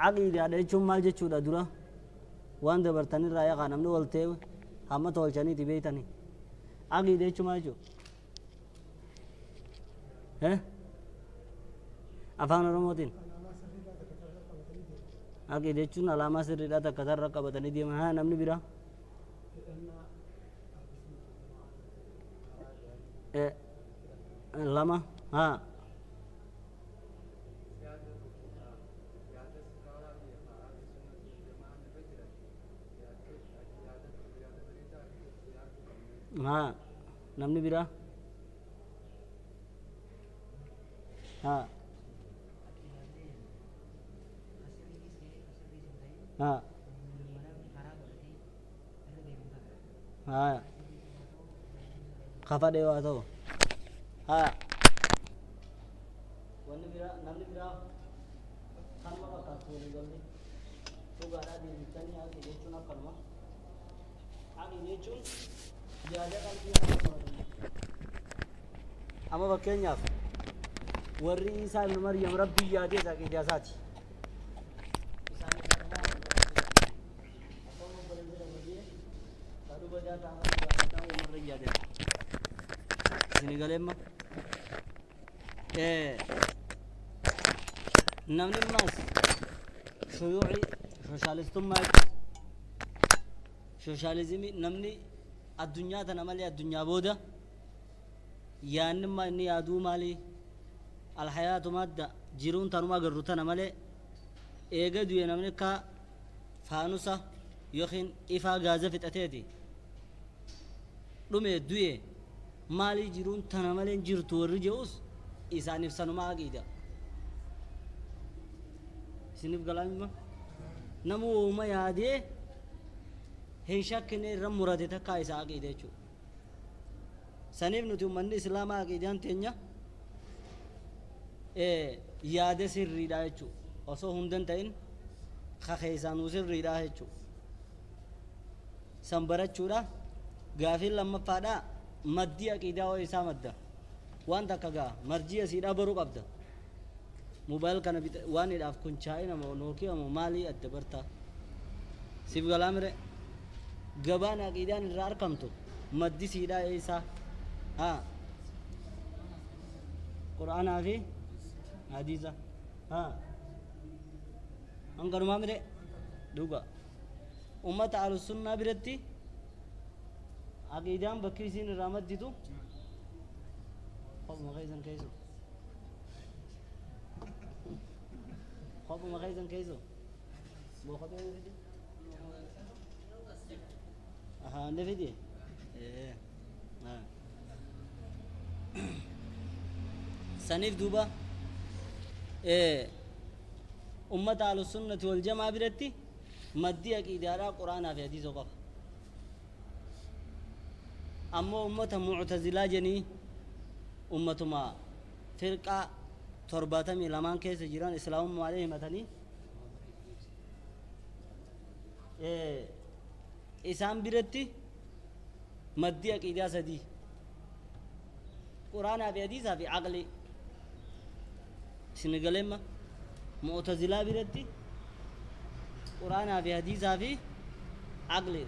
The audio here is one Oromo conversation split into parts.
عقيدة هذا يجون مال جتشو دورا وان دبرتني رايا غانم نو ولتيو هم تولشاني تبيتني عقيدة يجون مال جو ها أفهم رموتين عقيدة يجون على ما سر لا تكثر ركبتني دي ما نمني برا لما ها ها نمني برا ها ها ها خفا ديوا تو ها वन बिरा नमन बिरा खानमा का कोई गल्ली तो गारा दी तनी आ के चुना करवा आगे ये चुन ज्यादा कल की अमा बकेन्या वरी ईसा इब्न मरियम रब्बी यादे जाके जैसाची baru baca tahu umur yaade sini galemma نمني الناس شيوعي سوشياليستم ما سوشياليزمي نمني الدنيا تنملي الدنيا بودا يعني ما إني أدو مالي الحياة مادة جيرون تنما قررتا نملي إيجا دوية نمني كا فانوسا يخين إفا غازة فتاتيتي رمي دوية مالي جيرون تنملي جيرتو الرجوس إسا نفسانو ما أقيدا سنف قلامي ما نمو ما يادي هيشا كني رم مرادتا كايسا أقيدا چو سنف نتو من إسلام أقيدان تنيا يادي سر ريدا چو أصو هندن تين خخيسانو سر ريدا چو سنبرت چورا غافل لما فادا مدي أقيدا وإسا مدى وان تكاغا مرجي سيدا برو قبدا موبايل كان وان يداف كون چاينا مو نوكيا مو مالي ادبرتا سيف غلامره غبانا قيدان رار كمتو مدي سيدا ايسا ها قرآن في حديثا ها انكر ما مره دوغا امه اهل السنه برتي عقيدان بكريسين رحمت ديتو خب مغيزن كيسو خب مغيزن كيسو مو خب نفيدي اها نفيدي ايه ها سنيف دوبا ايه امه اهل السنه والجماعه برتي مدي عقيده قرآن في حديث وقف اما امه معتزله جني أمتما فرقة ترباتمي لمان كيس جيران إسلام عليه مثلي إسام برتي مدي أكيدا سدي قرآن أبي حديث أبي عقلي سنقلما معتزلة برتي قرآن أبي حديث أبي عقلي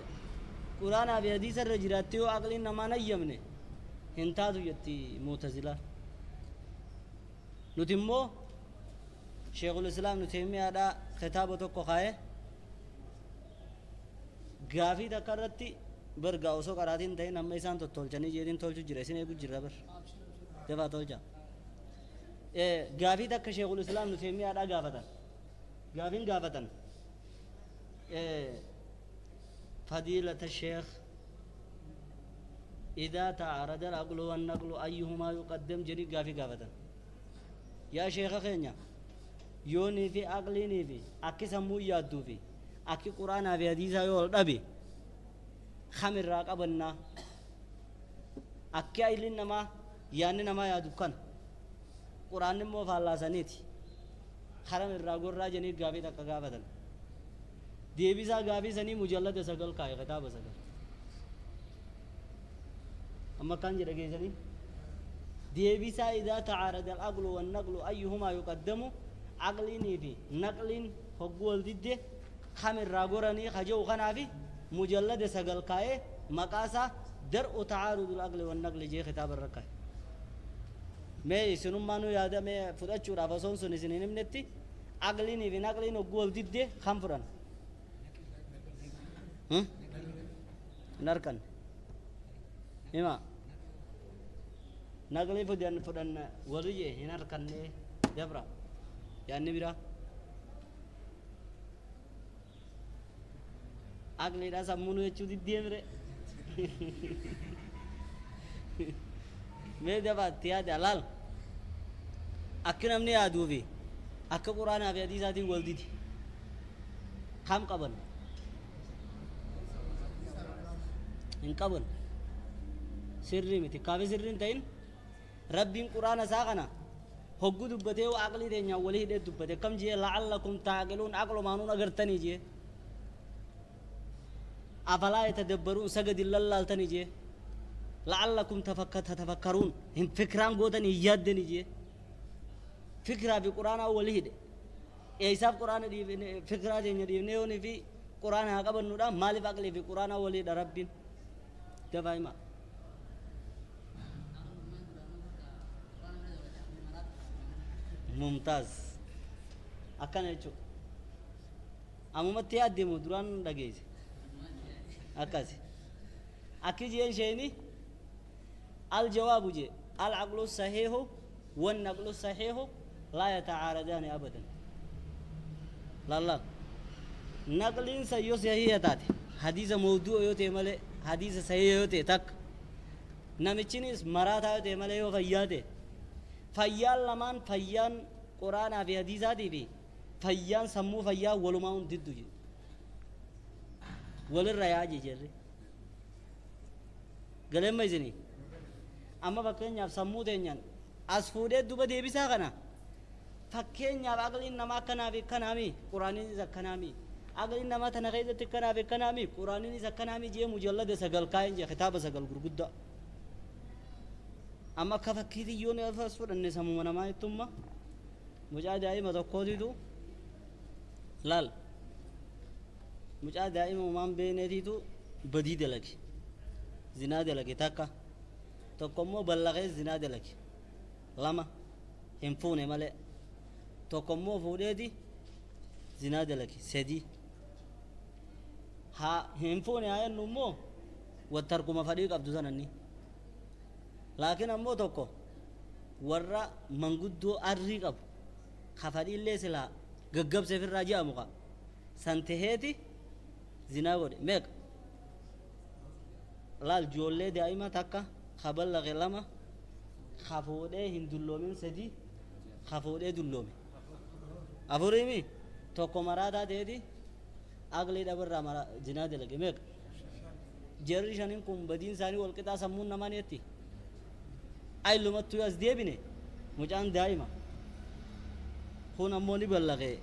قرآن أبي حديث الرجراتي وعقلي نما نيمني هنتادو يتي معتزلة نتيمو شيخ الإسلام نتيمي هذا خطابه توقع خايه غافي ذكرتي برغا وسو قراتين تاي نما إنسان تولچني جيدين تولچو جرسين يقول جرا بر دفع تولچا غافي ذك شيخ الإسلام نتيمي هذا غافتن غافين غافتن فضيلة الشيخ إذا تعارض العقل والنقل أيهما يقدم جري غافي غافتا يا شيخ خينيا يوني في عقليني في أكي سمو يادو في أكي قرآن في حديث يول دبي خمر راقبنا أكي أيلين نما يعني نما يادو كان قرآن نمو فالله سنيتي خرم الراقور راجني غافي تكا غافتا ديبسا غافي سني مجلد سقل كاي خطاب سقل أما كان جرى جيزني ديبسا إذا تعارض العقل والنقل أيهما يقدم عقل نيفي نقل hogguu wal didde kamirraa goranii haja'u kanaafi mujallada sagal kaa'ee maqaasaa dar'u tacaarudul aqli wan naqli jee kitaaba irra kaa'e mee isinummaanuu yaadamee fudhachuudhaaf osoon sun isin hin himnetti aqliinii fi naqliin hogguu wal didde kan fudhan hin harkan hima naqlii fudhan warri jee hin harkanne dabra yaanni biraa aqliidha sammuunu jechuu diddeemire mee dabaatti yaada laal akka namni yaaduufi akka quraanaa fi hadiisaatiin wal didi kam qaban hin qaban sirrii miti kaafi sirriin ta'in rabbiin quraana isaa kana hogguu dubbatee aqlii teenyaan walii hidhee dubbate kam jee la'allakum taaqiluun aqlumaanuun agartanii jee afalaa yatadabbaruun sagadin lallaaltanii jee la'allakum tatafakkaruun hin fikiraan gootanii hin yaaddanii jee fikiraa fi quraanaa walii hidhe eeysaaf quraana fikiraa teenya dhiifnee yoonii fi quraana haa qabannuudha maaliif aqlii fi quraanaa walii hidha rabbiin dafaa himaa mumtaaz akkana jechuudha ammumatti yaaddeemu duraan dhageesse akkasi akki jeen sheeni aljawaabu jee alaqlu sahiihu wannaqlu sahiihu laa yatacaaradani abadan lallal naqliin san yoo sahiiha taate hadiisa mawdu'a yoo ta'e malee hadiisa sahiiha yoo ta'e takka namichinis maraataa yoo ta'e malee yoo fayyaa ta'e fayyaan lamaan fayyaan quraanaa fi hadiisaatii fi fayyaan sammuu fayyaa walumaa hundiddu jedhe walirra yaaje jirre galeemma isinii amma fakkeenyaaf sammuu teenyaan as fuudhee duba deebisaa kana fakkeenyaaf aqliin namaa akkanaa fi akkanaami quraaniinis akkanaami aqliin namaa tana keessatti akkanaa fi akkanaami quraaniinis akkanaami jee mujallada sagal kaa'een jee kitaaba sagal gurguddaa amma akka fakkiitii yoo ni afas fudhanne sammuma namaa jettumma mucaa daa'ima tokkootitu laal mucaa daa'ima umaan beeneetiitu badii dalage zinaa dalage takka tokkommoo ballaqee zinaa dalage lama hin fuune malee tokkommoo fuudheeti zinaa dalage sedii haa hin fuune haa jennu immoo wattarkuma fadhii qabdu sananni laakiin ammoo tokko warra manguddoo arrii qabu ka fadhiillee silaa gaggabseef irraa je'amu qa san taheeti zinaa godhe meeqa laal joollee daa'ima takka ka ballaqe lama ka fuudhee hin dulloomin sedii ka fuudhee dulloome afuriimi tokko maraataa ta'eeti aqlii dhabarraa zinaa dalage meeqa jarri shaniin kun badiin isaanii walqixaa sammuun namaan yetti aylumattu as deebine mucaan daa'ima kun ammoo ni ballaqee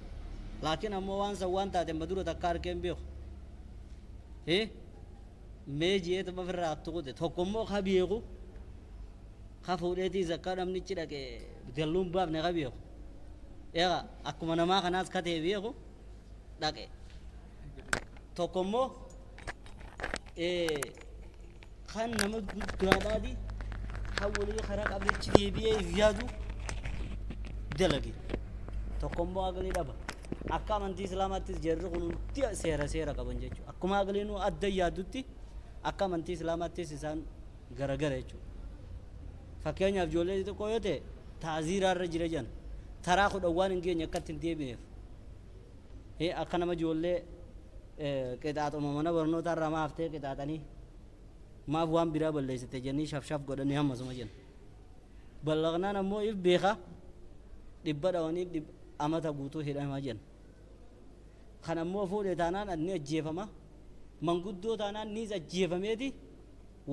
laakiin ammoo waan san waan taate madura takka harkeen beeku mee ji'eetu ofirraa tuqute tokkommoo ka beeku ka fuudheetiis akka namnichi dhaqe dalluun baafne ka beeku eega akkuma namaa kanaas ka ta'e beeku dhaqe tokkommoo kan nama guddaadhaati hawwalii karaa qabrichi deebi'ee yaadu dalage tokkommoo aqlii dhaba akka amantii islaamaattis jarri kun hundi seera qaban jechuudha akkuma aqliin adda yaadutti akka amantii islaamaattis isaan garagara jechuudha fakkeenyaaf ijoollee xixiqqoo yoo ta'e taaziiraa irra jira jan taraa kudha waan hin geenye akkatti hin deebineef akka nama ijoollee qixaaxuma mana barnootaa irraa maaftee qixaaxanii maaf waan biraa balleessite jennii shafshaf godhanii hammasuma jenna ballaqnaan ammoo if beeka dhibba dhawanii amata guutuu hidhamaa jenna kan ammoo fuudhe taanaan ni ajjeefama manguddoo taanaan niis ajjeefameeti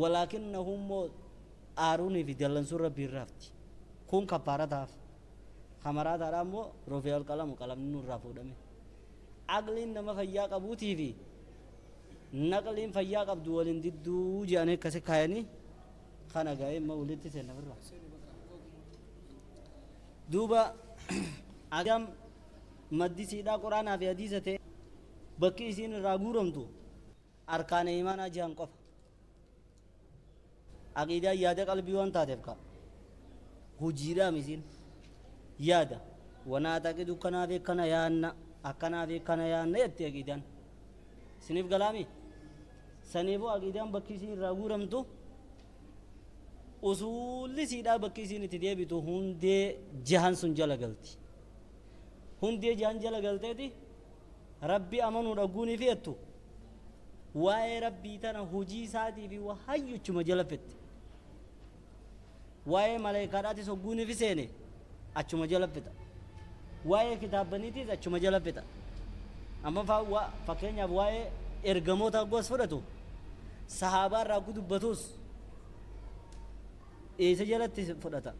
walaakinnahummoo aaruunii fi dallansuun rabbii irraafti kun kappaara taaf kamaraa taadhaa ammoo rofee alqalamu qalamni nurraa fuudhame aqliin nama fayyaa qabuutii fi naqliin fayyaa qabdu waliin didduu jedhanii akkasi kaayanii kana ga'ee immoo walitti seenna birra duuba agam maddi siidhaa quraanaa fi hadiisa ta'e bakki isiin irraa guuramtu arkaana imaanaa jihan qofa aqiidaan yaada qalbii waan taateef ka hojiidhaa misiin yaada wanaa taqidu kanaaf akkana yaanna akkanaaf akkana yaanna jetti aqiidaan siniif galaami saniifuu aqiidaan bakki isiin irraa guuramtu usuulli siidhaa bakki isiin itti deebitu hundee jahan sun jala galti hundee jahan jala galteeti rabbi amanuu dhaguunii fi jettu waa'ee rabbii tana hojii isaatii fi hayyuchuma jala fette waa'ee maleekaadhaatis hogguunii fi seene achuma jala feta waa'ee kitaabaniitiis achuma jala feta amma fakkeenyaaf waa'ee ergamoota goos fudhatu sahaabaa irraa dubbatus eessa jalatti fudhata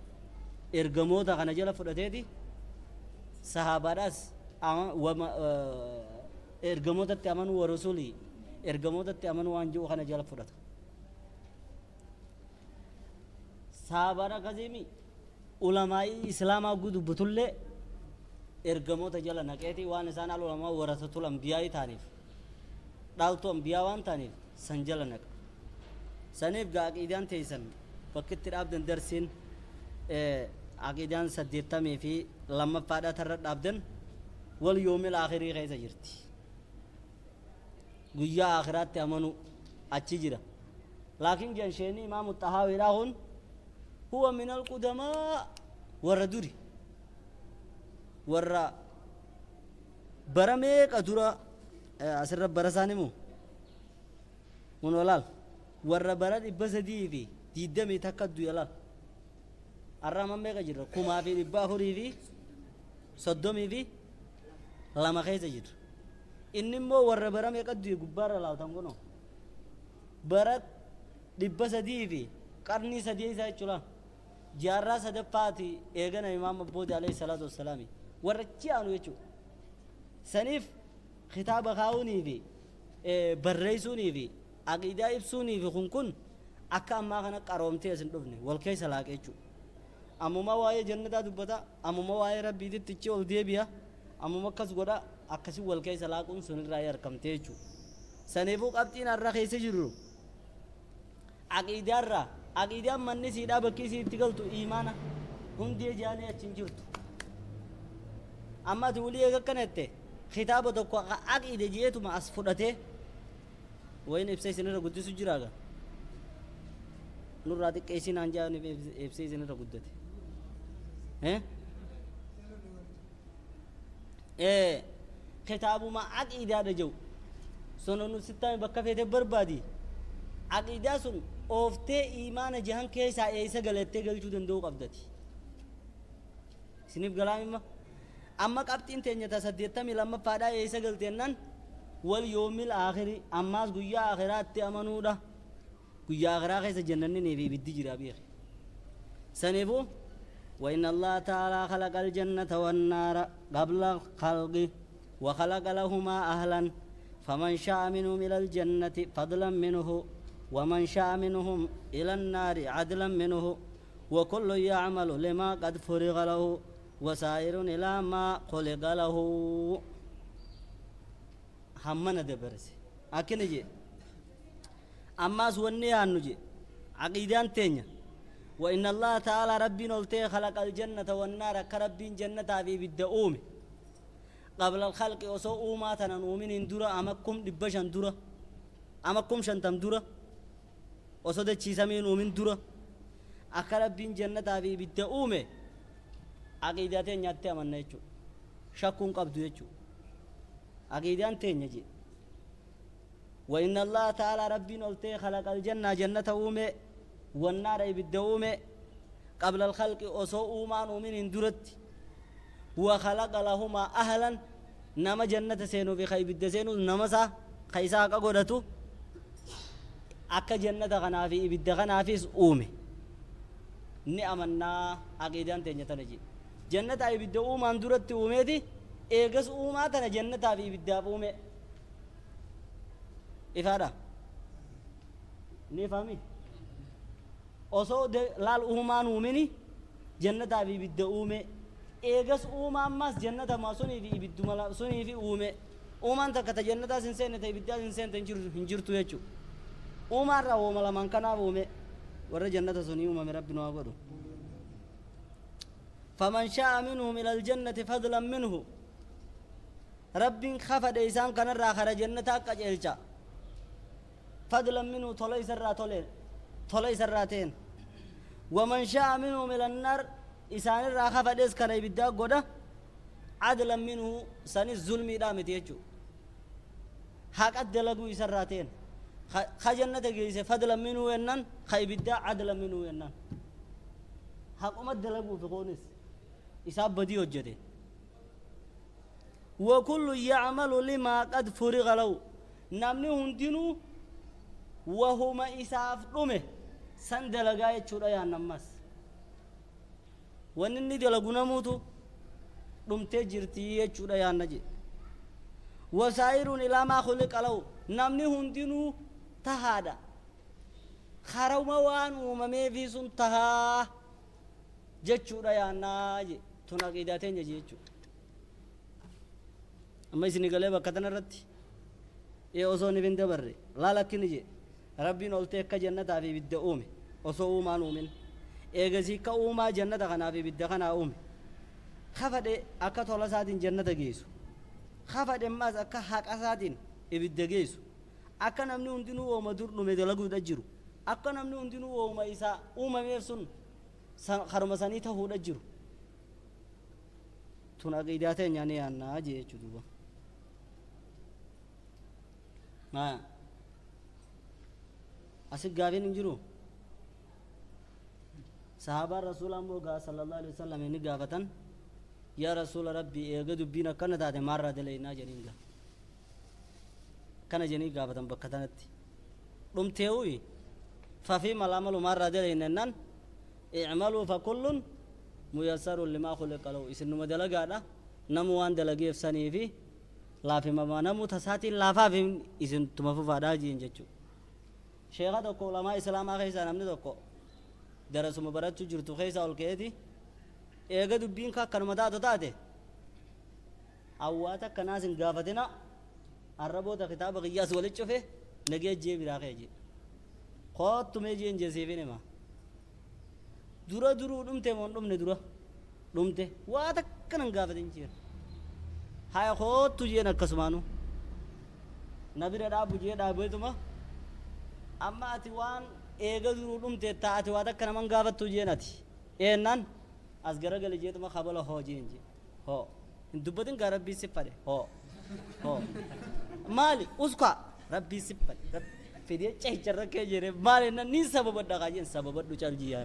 ergamoota kana jala fudhateeti sahabaadhaas ergamootatti amanuu wa rasulii ergamootatti amanuu waan jiru kana jala fudhata sahabaadha akkasiimi ulamaa'ii islaamaa dubbutullee ergamoota jala naqeeti waan isaan al ulamaa warasatul anbiyaa taaniif dhaaltu anbiyaa waan taaniif san jala naqa saniif gaa aqiidaan teeysan bakkitti dhaabdan darsiin aqiidaan 80 fi lammaffaadhaa tarra dhaabdan wal yoomil akhirii keessa jirti guyyaa akhiraatti amanu achi jira laakiin jansheeni imaamu xahaawiidhaa kun huwa min alqudamaa warra duri warra bara meeqa dura asirra bara isaanimu mun walaal warra bara 300 fi 20 takka duyalaal arrama meeqa jirra 1400 fi 30 fi lama keessa jirra inni immoo warra bara meeqa duye gubbaarra laawtan kuno bara 300 fi qarnii 3 isaa jechuudha jaarraa sadaffaati eegana imaam abboodi alayhi salaatu wassalaami warra ci'aanu jechuudha saniif kitaaba kaa'uunii fi barreessuunii fi aqiidaa ibsuunii fi kun akka ammaa kana qaroomtee isin dhufne wal keessa laaqee jechuudha ammuma waa'ee jannataa dubbata ammuma waa'ee rabbiititti ichi ol deebi'a ammuma akkas godha akkasi wal keessa laaquun sunirraa argamtee jechuudha saniifuu qabxiin har'a keessa jirru aqiidaarraa aqiidaan manni siidhaa bakki isii itti galtu imaana hundee jaanii achi hin jirtu amma ati walii eega kanatti kitaaba tokko aqiide jeetuma as fudhatee wayin ibsa isinirra guddisu jiraaga nurraa xiqqeessin hanjaa ibsa isinirra guddate kitaabuma aqiidaadha jiru sono nu sittaami bakka feete barbaadi aqiidaa sun ooftee imaana jahan keessaa eessa galattee galchuu danda'uu qabdati isiniif galaamimma amma qabxiin teenya ta 82 eessa galteennan wal yoomil akhiri ammaas guyyaa akhiraatti amanuudha guyyaa akhiraa keessa jannanni fi ibiddi jira beek saniifuu وإن الله تعالى خلق الجنة والنار قبل الخلق وخلق لهما أهلا فمن شاء منهم إلى الجنة فضلا منه ومن شاء منهم إلى النار عدلا منه وكل يعمل لما قد فرغ له وسائر إلى ما خلق له همنا دبرس أكن جي أما سوني أنو جي عقيدان تينيا وإن الله تعالى ربنا قلتي خلق الجنة والنار كربين جنة في بالدؤوم قبل الخلق وسوء ما تنؤمن درا أمكم دبشان درا أمكم شنتم درا وسود تشيسمين ومن درا أكربين جنة في بالدؤوم عقيدتين ياتي من نيجو شكون قبض يجو عقيدان تينيجي وإن الله تعالى ربنا قلتي خلق الجنة جنة أومي والنار بالدوم قبل الخلق وسوء ما من درت وخلق لهما أهلا نما جنة سينو في خيب الدسينو نمسا خيسا قدرتو أكا جنة غنا في إبدا غنا في أومي نعمنا عقيدان تنجتا نجي جنة إبدا أوما درت أومي دي إيغس أوما تنا جنة في إبدا أومي إفادا نفهمي osoo laal uumaan uumini jannataa fi ibidda uume eegas uumaan mas jannata ma sunii fi ibiddu mala sunii fi uume uumaan takka ta jannataa sin seenne ta ibiddaa sin seente hin jirtu jechu uumaan irraa uuma lamaan kanaaf uume warra jannata sunii uumame rabbi nu haa godhu faman sha'a minhum ila aljannati fadlan minhu rabbiin kafadhe isaan kanarraa kara jannataa qajeelcha fadlan minhu tola isarraa ta'een waman sha'a minhum ila annar isaanirraa kafadhes kana ibiddaa godha adlan minhu sanis zulmiidhaa miti jechuu haqa dalaguu isarraa ta'een ka jannata geeyse fadlan minhu yennan ka ibiddaa adlan minhu yennan haquma dalaguu fi qoonis isaa badii hojjete وكل يعمل لما قد فرغ له نمني هندينو وهما إساف رمه سندلغا يچودا يا نمس ونني دلغنا موتو رمته جرتي يچودا يا نجي وسائر الى ما خلق له نمني هندينو تهادا خروما وان وممي في سن تها جچودا يا ناجي تناقيداتين جيچو amma isini galee bakka tanarratti osoo ni bin dabarre laalakkini je rabbiin oltee akka jannataa fi ibidda uume osoo uumaan uumin eegasii akka uumaa jannata kanaa fi ibidda kanaa uume kafadhe akka tola isaatiin jannata geessu kafadhe ammas akka haqa isaatiin ibidda geessu akka namni hundinuu uuma dur dhume dalaguudha jiru akka namni hundinuu uuma isaa uumameef sun karuma sanii tahuudha jiru tun aqiidaa teenya ni yaannaa jee jechuu duuba asik gaafin hin jiru sahaabaan rasuula ammoo sallallahu alaihi wasallam inni gaafatan yaa rasuula rabbi eega dubbiin akkana taate maarraa dalaynaa jeniin gaa kana jenii gaafatan bakka tanatti dhumtee'uyi fafii malamalu maarraa dalaynennan i'maluu fa kullun muyassarun limaa khuliqa lahu isinuma dalagaadha namu waan dalageef sanii fi laafimama namu tasaatiin laafaaf isintuma fufaadhaa jiin jechuu sheekha tokko ulamaa islaamaa keessaa namni tokko darasuma barachuu jirtu keessaa ol ka'eeti eega dubbiin akkanuma taatu taate awwaata akkanaas hin gaafatina arraboota kitaaba qiyyaas walit cufe nagee jee biraa kee jee koottumee jeen jeesiifin hima dura duruu dhumte moon dhumne dura dhumte waa takkanan gaafatin jira haya koottu jeen akkasumaanu nabira dhaabu jee dhaabeetuma amma ati waan eega duruu dhumte taate waa takka naman gaafattu jeen ati eennan as garagale jeetuma kabala hoo jeen jee hoo hin dubbatin gaa rabbii siffadhe hoo maali uska rabbii siffadhe fidee ceecharra kee jere maali nan ni sababadha kaa jeen sababadhu cal jiyaa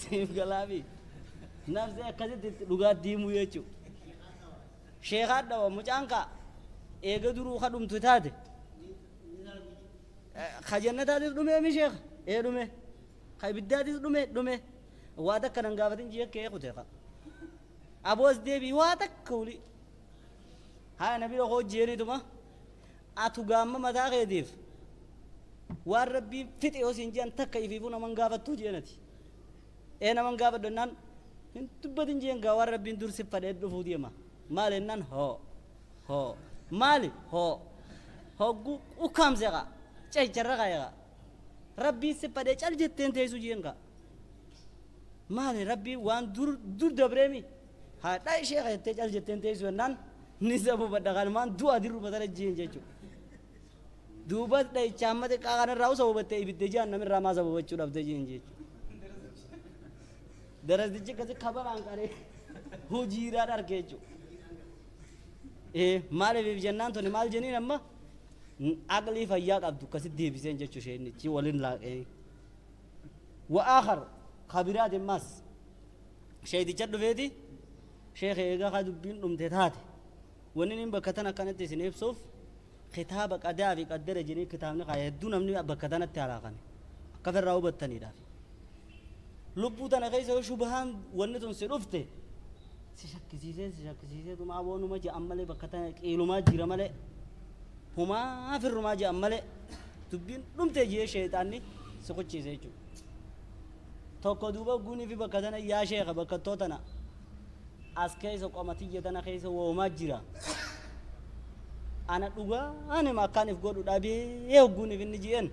siif galaafi nafsi akkasitti dhugaa diimuu jechuu sheekaan dhawa mucaan kaa eega duruu ka dhumtu taate ka jannataatis dhume mi sheeka dhume ka ibiddaatis dhume waa takka nan gaafatin jee kee kute ka aboos deebii waa takka uli haya nabira koo jeenituma atu gaamma mataa keetiif waan rabbii fixe yoo siin jean takka ifiifuu naman gaafattuu jeenati naman gaafadhu ennaan hin dubbatin jeen gaa waan rabbiin dur siffadhee dhufuu deema maali ennaan hoo maali hoggu ukkaamse qa ceecharra qaye qa rabbiin siffadhee cal jetteen teessu jeen qa maali rabbii waan dur dabreemi haa dha ishee qayettee cal jetteen teessu ennaan ni sababadha kanumaan du'a dirru matana jeen jechuu duuba dha'ichaammate qaaqanirraa u sababattee ibidde jaan namirraa maa sababachuu dhabde jeen jechuu darasdichi akkasi kabaraan qaree hojiidhaan arge jechuu maaliif jennaan tuni maal jeniin amma aqlii fayyaa qabdu akkasitti deebiseen jechuu sheenichi waliin laaqee wa'aakhar kabiraati mas sheeticha dhufeeti sheekh eegaa ka dubbiin dhumte taate wanni nin bakka tan akkanatti isin ibsuuf kitaaba qadaa fi qaddara jenii kitaabni kaa hedduu namni bakka tanatti halaaqame akka firraa hubattaniidhaaf lubbuu tana keessa yoo shubahaan wanni tun si dhufte si shakkisiisee tumaa woonuma je'an malee bakka tana qiilumaa jira malee humaa firrumaa je'an malee dubbiin dhumte jee sheexaanni si qochiise jechuudha tokko duuba guni fi bakka tana yaa sheekha bakka tootana as keessa qomatiyya tana keessa woomaa jira ana dhugaa ani makkaaniif godhu dhabee hogguniif inni jeen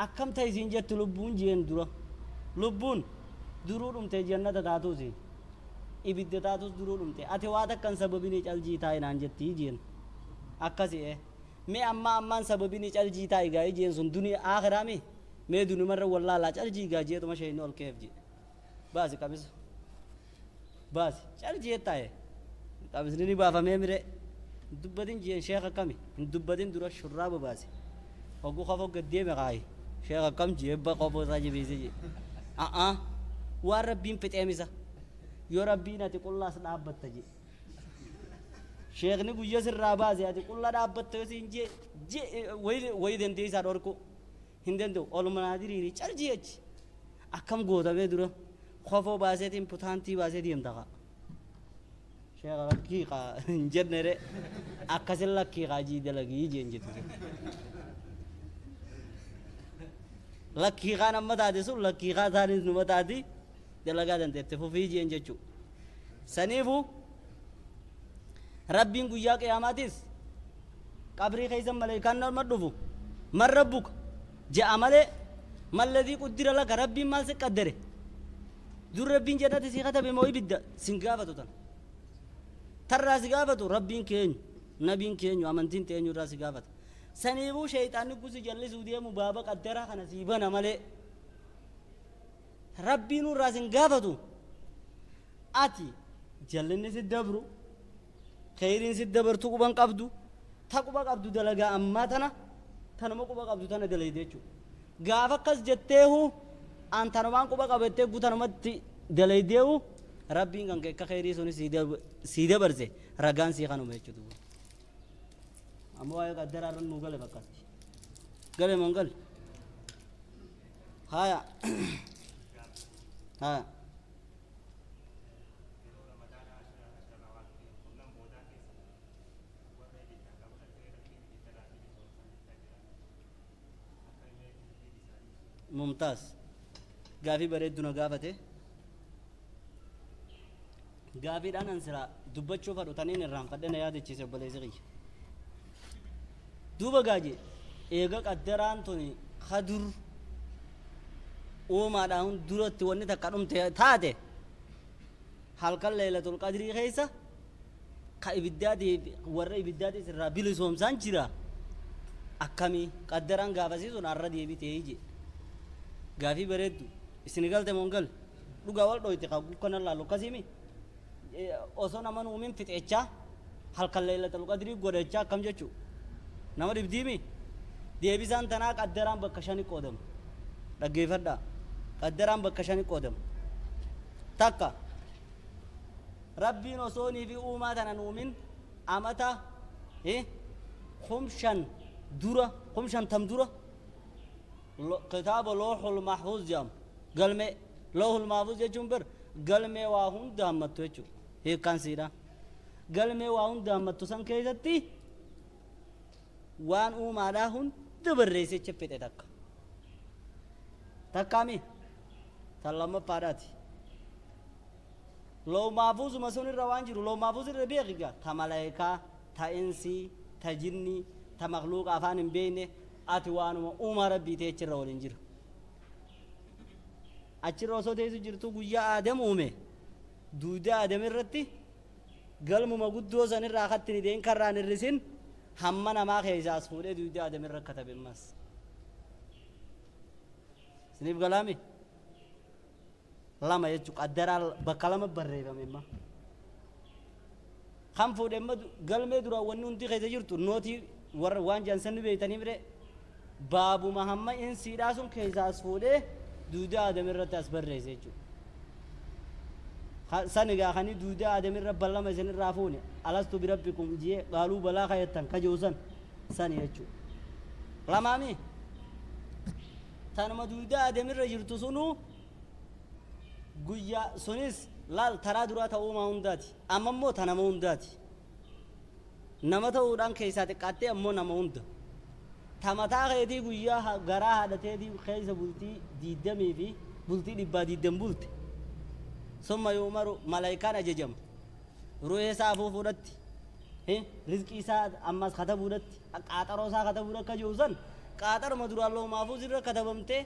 akkam ta'e isin jettu lubbuun jeen dura lubbuun duruu dhumte jannata taatuusi ibidda taatus duruu dhumte ati waa takkan sababini caljii taa'e naan jettii jeen akkasi mee ammaan sababini caljii taa'e gaa'ii jeen sun duni aakhiraami mee duni marra wallaalaa caljii gaa jeetuma shayni ol keef jee baasi qabisa baasi caljii taa'e qabisni ni baafamee mire dubbatin jeen sheekha kami hin dubbatin dura shurraaba baasi hoggu qofo gaddeeme qaayi sheekha kam jee ba qofo isaa jibiise jee waan rabbiin fixeemisa yoo rabbiin ati qullaas dhaabbatta jee sheekni guyya sirraa baase ati qulla dhaabbatta yoo siin jee wayi dandeessaa dhorku hin danda'u olumanaa diriiri caljii achi akkam gootamee dura qofoo baaseetiin putaantii baasee deemtaqa sheekha lakkii qaa hin jennere akkasin lakkii qaa jii dalagii jeen jettu lakkii qaan amma taate sun lakkii qaa taanis numa taati dalagaa dandeette fufii jeen jechuu saniifu rabbiin guyyaa qiyaamaatis qabrii keeysan maleekaan nama dhufu man rabbuka ja'a malee malladii quddira laka rabbiin maal si qaddare dur rabbiin jannati si katabe moo ibidda sin gaafatu tan tarraa si gaafatu rabbiin keenyu nabiin keenyu amantiin teenyu irraa si gaafata saniifuu shayxaanni gusi jallisuu deemu baaba qaddaraa kana sii bana malee rabbiin irraa sin gaafatu ati jallinni si dabru khayriin si dabartu quban qabdu ta quba qabdu dalagaa ammaa tanuma quba qabdu tana dalayde jechuudha gaafa akkas jetteehu an tanumaan quba qabattee guutanumatti dalaydeehu rabbiin kan akka khayrii suni sii dabarse ragaan sii kanuma jechuudha amma waa'ee qaddaraa irra nuu gale bakkatti gale moo hin galle haya haya ممتاز قافي بريد دون قافته قافي دان انسرا دبت شوفر وتانين الرام قدنا يادي تشيسه بليزغي دوبا قاجي ايغا قدران توني خدر وما داون دورت وني تقدم تاته حلقه ليله القدر خيسه كابدادي ور ابدادي سرا بيلسوم سانجرا اكامي قدران قافسي سون اردي بيتيجي gaafii bareeddu isin galte mongal dhugaa wal dhoyte qabu kana laalu kasimi osoo nama nuumin fixecha halkan laylatul qadri godhecha kam jechu nama dibdiimi deebisan tanaa qaddaraan bakka shani qoodam dhaggeeffadha qaddaraan bakka shani qoodam takka rabbiin osoo nii fi uumaa tana nuumin amata khumshan tam dura كتاب لوح المحفوظ جام قال مي لوح المحفوظ يجون بر قال مي واهم دامت وجو هي كان سيرا قال مي واهم دامت سان كيزتي وان او ماراهن دبر ريسه چپته تک تکامي سلام پاراتي لو محفوظ مسون روان جرو لو محفوظ ربيغا تملائكه تانسي تجني تمخلوق افان بينه ati waanuma uumaa rabbii ta'e achirra waliin jira achirra osoo teessu jirtu guyyaa aadam uume duudaa aadam irratti galmuma guddoo san irraa akatti nideen karraan hirrisin hamma namaa keessaas fuudhee duudaa aadam irra katabe ammas isiniif galaami lama jechuu qaddaraa bakka lama barreeffame imma kan fuudhe imma galmee duraa wanni hundi keessa jirtu nootii warra waan jaansanni beeytanii mire baabu mahamma in siidhaa sun keessaas fuudhee duudaa aadam irratti as barreesse jechuudha sanigaa kani duudaa aadam irra ballama isin irraa fuune alastu birabbikum jee qaaluu balaa kayattan kajoosan sani jechuudha lamaami tanuma duudaa aadam irra jirtu sunuu guyyaa sunis laal taraa duraa ta'uuma hundaati amma immoo tanama hundaati nama ta'uudhaan keessaa xiqqaattee ammoo nama hunda tamataa keetii guyyaa garaa haadhateetii keessa bultii 20 fi بلتي دبادي دم بلتي ثم يؤمر ملائكان أججم روح سافو فرت رزقي ساد أمس خطبوا رت قاترو سا خطبوا رت كجوزن قاتر مدر الله مافوز رت كتبمته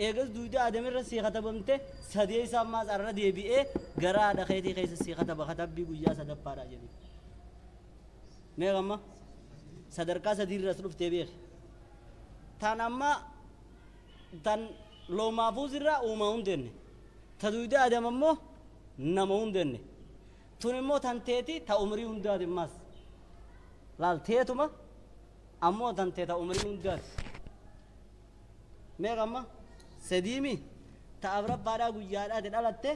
إيجز دويدا آدم رت كتبمته سديه سامس أرد ديبيه غرا دخيتي خيس كتب خطب بيجوجا سدب بارا جدي ميغما صدركا سدير رسول تبيه تانما تان لو مافوز رت وما هندن تدويدا آدم مو نما هندن تونمو تنتيتي تا عمري هنداد ماس لال تيتوما أمو تنتي تا عمري هنداد ميغما سديمي تا أبرب بارا قيادة دلالته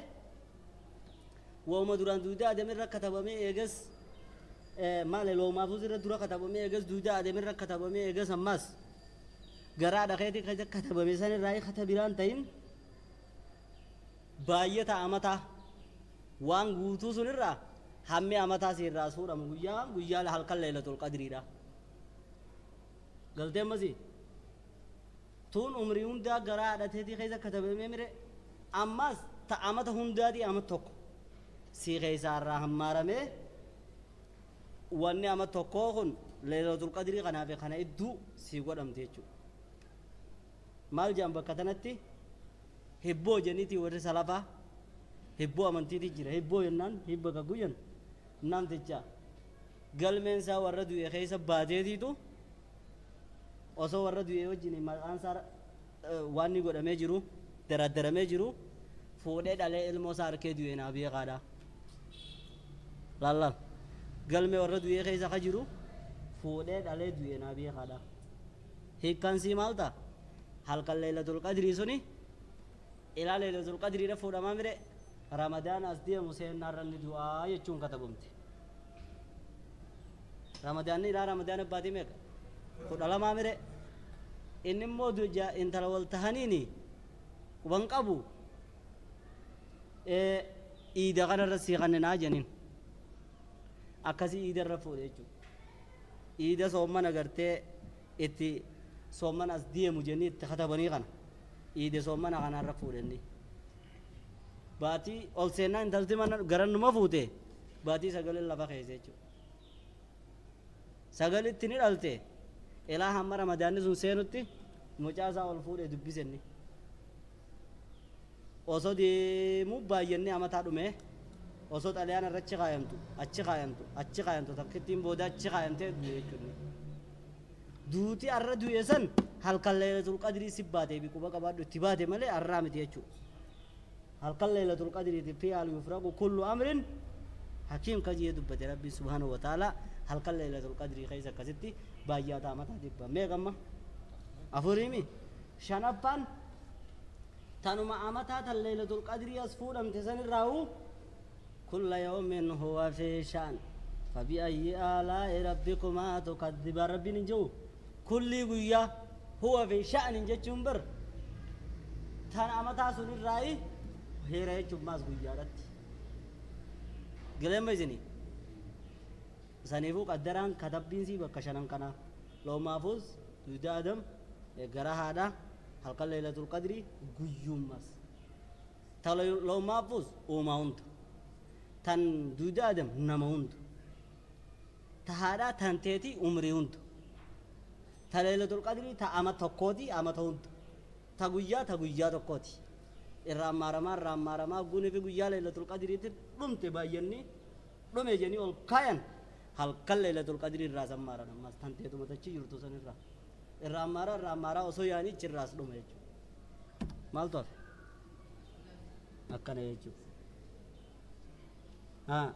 وما دوران دودا دمر كتابمي إيجاز مال لو ما فوز دورا كتابمي إيجاز دودا دمر كتابمي إيجاز ماس غرا دخيتي كذا كتابمي سن راي كتابيران تين باية أمتا وان غوتو سنرا همي أمتا سيرا سورة مغيا لحلقة ليلة القدر را غلطة مزي تون عمري هندا غرا عدتي خيزا كتبه ميمره أماس تا أمتا هندا دي أمت توك سي خيزا را همارا مي واني أمت توكوهن ليلة القدر غنا في خنا إدو سيقود أمتيجو مال جنب كتنتي هبو جنيتي ورد سلافا هبو أمانتي تجرا هبو ينان هبو كغوين نان تجا قلمين سا ورد ويخيسا باديتي تو osoo warra du'ee wajjin maqaan isaa waanni godhamee jiru daraddaramee jiru fuudhee dhalee ilmoo isaa harkee du'ee naa beekaadha lallaal galmee warra du'ee keessa ka jiru fuudhee dhalee du'ee naa beekaadha hiikkansii maal ta'a halkan leelatul qadrii suni ilaa leelatul qadriidha fuudhamaa mire ramadaan as deemu seennaarra inni du'aa jechuun katabamte ramadaanni ilaa ramadaan abbaatii meeqa kudha lamaa mire inni immoo intala wal tahaniini quban qabu iida kanarra sii kannenaa jeniin akkasii iida irra fuudhe jechuudha iida soomman agartee itti soomman as deemu jennii itti katabanii kana iida soommana kanarra fuudhenni baatii ol seennaa intalti mana garannuma fuute baatii sagalee lafa keessa jechuudha sagalitti ni dhalte ilaa hamma ramadaanni sun seenutti mucaa isaa ol fuudhee dubbisenni osoo deemuu baay'inni amataa dhume osoo xalayaan irra achi kaayamtu takkittiin booda achi kaayamtee du'e jechuudha duuti arra du'e san halkan leelatul qadrii si baatee biquba qabaadhu itti baate malee arraa miti jechuudha halkan leelatul qadriiti fi al yufraqu kullu amrin hakiim kajiyee dubbate rabbi subhaanahu wa ta'ala halkan leelatul qadrii keessa akkasitti baay'ataa mataa dibba meeqamma afuriimi shanaffaan tanuma amataa tan leelatul qadrii as fuudhamte sanirraahu kulla yawmin huwa fi shaan fabi'ayyi aalaa'i rabbikumaa tukaddiba rabbiin hin jiru kulli guyyaa huwa fi sha'nin jechuun bar tan amataa sunirraayi heera jechuun maas guyyaadhatti gileemma isinii saniifuu qaddaraan katabbiinsii bakka shanan kana loomaafus duyda adam gara haadha halkan leelatul qadrii guyyummas ta loomaafus uumaa hunda tan duyda adam nama hunda ta haadha tan teeti umrii hunda ta leelatul qadrii ta ama tokkooti amata hunda ta guyyaa tokkooti irraa maaramaa guunii fi guyyaa leelatul qadriitti dhumte baay'inni dhume jennii ol kaayan halkan leelatul qadrii irraa sammaara nammas tanteetu matachi jirtu san irraa maara osoo yaanii irraas dhume jechuudha maaltu hafe akkana jechuudha haa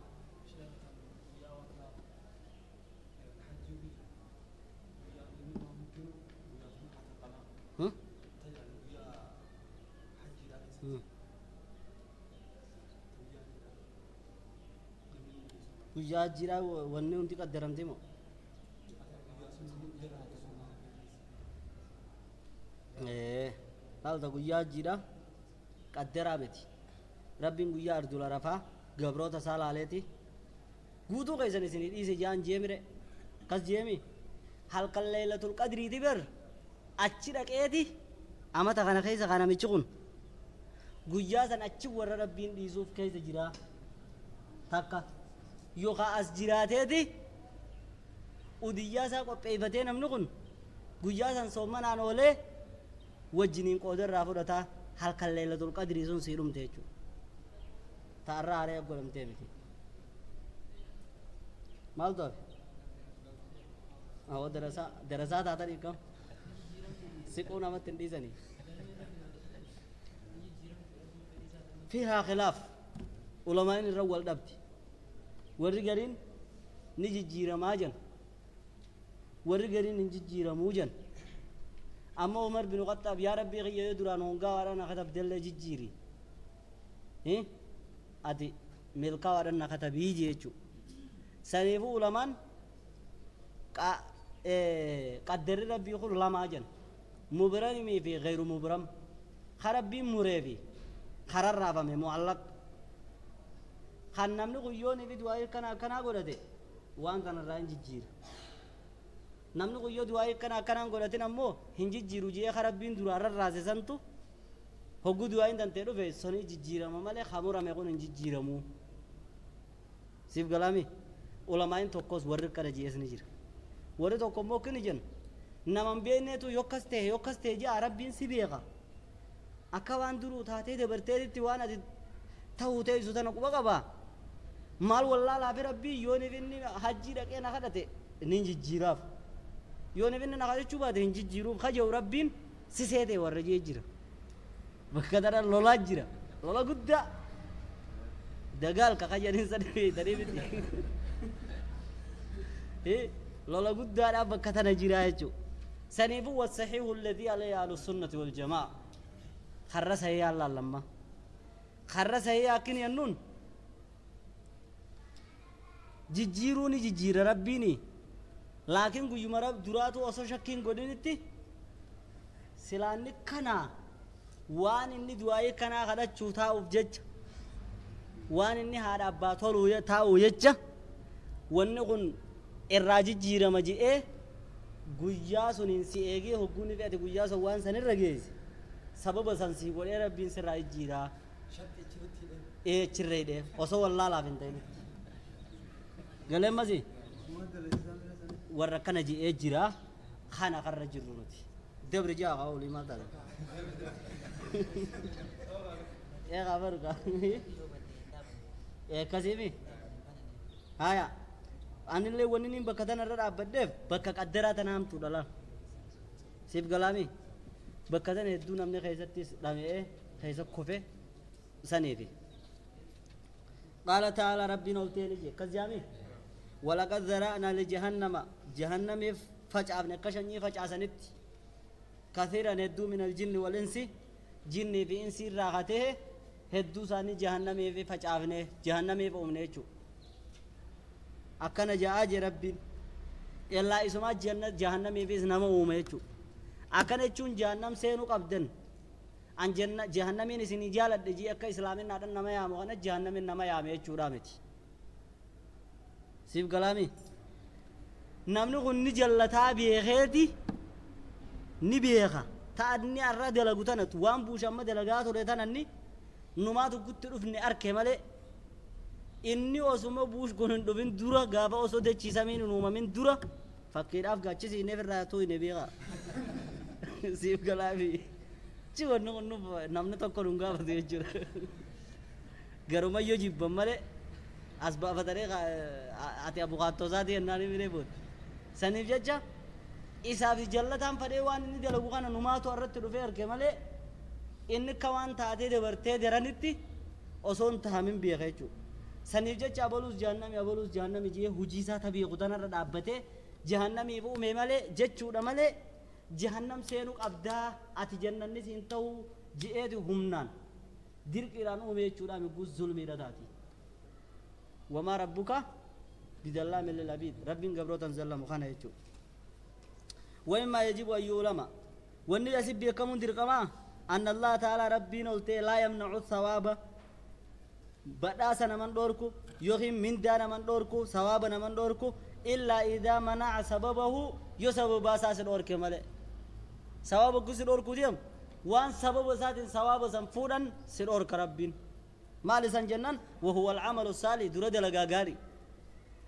guyyaa jiraa wanni hundi qaddaramte moo laalta guyyaa jira qaddaraa miti rabbiin guyyaa ardula rafaa gabroota isaa laaleeti guutuu keessan isinii dhiise jaan jeemire kas jeemi halkan leelatul qadriiti ber achi dhaqeeti amata kana keessa kana michi kun guyyaa san achi warra rabbiin dhiisuuf keessa jira takka yookaan as jiraateeti udiyyaa isaa qopheeffatee namni kun guyyaa san soomanaan oolee wajjiniin qooda irraa fudhataa halkan leelatul qadrii sun sii dhumte jechuudha ta'arraa haree godhamtee miti maal ta'e awwa darasaa taatanii kam siquu namatti hin dhiisanii fiihaa khilaaf ulamaan irra wal dhabdi warri gariin ni jijjiiramaa jan warri gariin hin jijjiiramuu jan amma Umar bin Khattaab yaa rabbii kiyya yoo duraan hongaa waadhaan katabdellee jijjiiri ati milkaa waadhaan katabii jechuu saniifuu ulamaan qaddarri rabbii kun lamaa jan mubramii fi gayru mubram karabbiin muree fi kararraafame mu'allaq kan namni guyyoon fi du'aa akkanaa godhate waan kanarraa hin jijjiira namni guyyoo du'aa akkanaan godhatin ammoo hin jijjiiru jee karabbiin duraan rarraase santu hogguu du'aa hin tantee dhufe sonii jijjiirama malee hamurame kun hin jijjiiramuu siif galaami ulamaan tokkos warri kana jees ni jira warri tokko immoo kini jenna naman beekneetu yokkas ta'e jaa rabbiin si beeka akka waan duruu taatee dabarteetitti waan ati ta'uu teessu tana quba qabaa maal wallaalaa fi rabbii yooniif inni hajjii dhaqee na kadhate inni hin jijjiiraaf yooniif inni na kadhachuu baate hin jijjiiruuf kaja'u rabbiin si seetee warra jee jira bakka tana lolaa jira lola guddaa dagaal ka kajaniin sadii miti lola guddaadhaaf bakka tana jira jechuudha saniifuu wasaxiihu alladii alayhi ahlu sunnati wal jamaa har'a sahii allaallamma har'a sahii akkin yennuun jijjiiruuni jijjiira rabbiini laakiin guyyuma duraatu osoo shakkiin godhinitti silaanni kanaa waan inni du'aayee kanaa kadhachuu taa'uuf jecha waan inni haadha abbaa toluu taa'uu jecha wanni kun irraa jijjiirama je'ee guyyaa suniin si eegee hogguun fi ati guyyaa sun waan sanirra geesse sababa san si godhee rabbiin sirraa jijjiiraa chirreedhe osoo wallaalaaf hin ta'in galeemmasi warra kana je'ee jira kana karra jirru nuti dabri jaa kaa olii maal taate kaa baruka akkasiimi haya anillee wanni niin bakka tanarra dhaabbadheef bakka qaddaraa tana hamtuu dhala siif galaami bakka tana hedduu namni keessattis dhamee keessa kofe saniifi قال تعالى ربنا قلتلي كزيامي ولقد ذرأنا لجهنم جهنم فجعبنا كشني فجع سنت كثيرا هدو من الجن والإنس جن في إنس راغته هدو ساني جهنم في فجعبنا جهنم في أمنيتشو أكنا جاء ربي إلا اسمه جنة جهنم في نما أمنيتشو أكنا تشون جهنم سينو قبدن an jahannamiin isin jaaladhe jii akka islaamin naadhan nama yaamu kana jahannamin nama yaame jechuudha miti siif galaami namni kun ni jallataa beekeeti ni beeka ta'adni arra dalagu tanatu waan buushamma dalagaa ture tananni numaatu gutti dhufne arke malee inni osuma buush kun hin dhufin dura gaafa osoo dachiisamiin hin uumamin dura fakkiidhaaf gaachisiineef irraa tuu hin beeka siif galaami ciwan namni tokko nun gaafatu jechuudha garumayyoo jibban malee as baafatanii ati abukaattoo isaatii yennaan himine booda saniif jecha isaaf jallataan fadhee waan inni dalagu kana numaatu irratti dhufee arge malee inni akka waan taatee dabartee daranitti osoo hin tahamin beeka jechuudha saniif jecha abaluus jahannami jee hujii isaa tabeeku tanarra dhaabbatee jahannamiif uume malee jechuudha malee jahannam seenu qabdaa ati jannannis hin ta'u ji'eeti humnaan dirqiidhaan uume jechuudha miguu zulmiidha taati wamaa rabbuka bidallaamin lilabiid rabbiin gabrootan zallamu kana jechuudha wamimmaa yajibu an yu'lama wanni asii beekamuun dirqamaa anna allah ta'ala rabbiin oltee laa yamnacu sawaaba badhaasa naman dhoorku yookiin mindaa naman dhoorku sawaaba naman dhoorku illaa idaa manaca sababahu yoo sababaa isaa si dhoorke malee sawaaba gusi dhoorku deemu وان سبب ذات ثواب سنفودا سرور كربين ما لسان جنان وهو العمل الصالح درا دلغا غاري